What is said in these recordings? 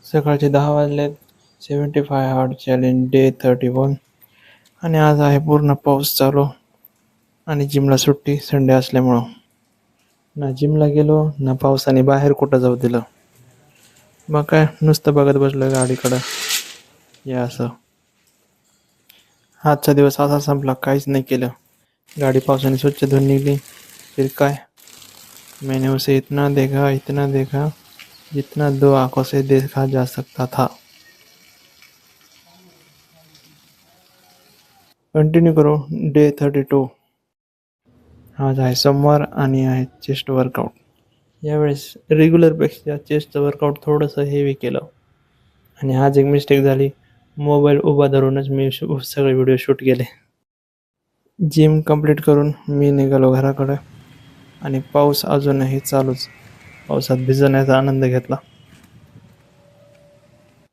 सकाळचे 10 वाजलेत. 75 hard challenge day 31. आणि आज आहे पूर्ण पाऊस चालू आणि जिमला सुट्टी संडे असल्यामुळं. ना जिमला गेलो ना पावसाने बाहेर कुठं जाऊ दिलं. मग काय नुसतं बघत बसलो गाडीकडं. या असं आजचा दिवस असा संपला, काहीच नाही केलं. गाडी पावसाने स्वच्छ धुवून निघली. फिर काय, मैंने उसे इतना देखा जितना 2 आंखों से देखा जा सकता था. कंटिन्यू करो डे 32. आज आहे सोमवार आणि आहे चेस्ट वर्कआउट. यावेळेस रेग्युलरपेक्षा चेस्टचं वर्कआउट थोडंसं हेवी केलं. आणि आज एक मिस्टेक झाली. मोबाईल उभा धरूनच मी सगळे व्हिडिओ शूट केले. जिम कंप्लीट करून मी निघालो घराकडे आणि पाऊस अजूनही चालूच. पावसात भिजण्याचा आनंद घेतला.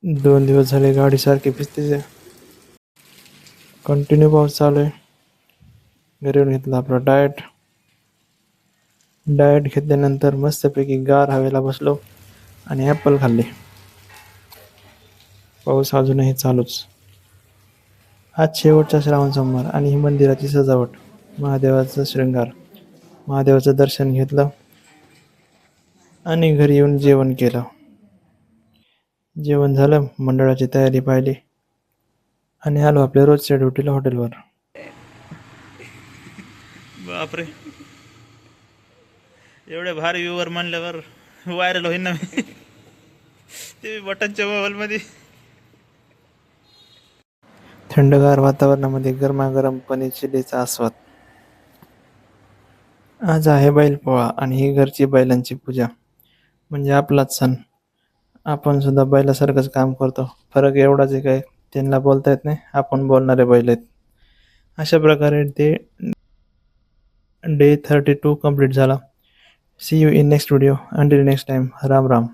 2 दिवस झाले गाडी सारखी भिजतेच आहे. कंटिन्यू पाऊस चालू आहे. घरी येऊन घेतला आपला डाएट घेतल्यानंतर मस्तपैकी गार हवेला बसलो आणि ॲपल खाल्ले. पाऊस अजूनही चालूच. आज शेवटचा श्रावण सोमवार आणि ही मंदिराची सजावट, महादेवाचा शृंगार. महादेवाचं दर्शन घेतलं आणि घरी येऊन जेवण केलं. जेवण झालं, मंडळाची तयारी पाहिली आणि आलो आपल्या रोजच्या ड्युटीला हॉटेलवर. बापरे, एवढे भारी व्ह्यूवर म्हणल्यावर व्हायरल होईन ना मी. ते बटनच्या मोबाईलमध्ये. थंडगार वातावरणामध्ये गरमागरम पनीर चिलीचा आस्वाद. आज आहे बैलपोळा आणि ही घरची बैलांची पूजा, म्हणजे आपलाच सण. आपण सुद्धा बैलासारखंच काम करतो. फरक एवढाच आहे काय, त्यांना बोलता येत नाही, आपण बोलणारे बैल आहेत. अशा प्रकारे डे 32 कंप्लीट झाला. See you in next video. Until next time. Ram Ram.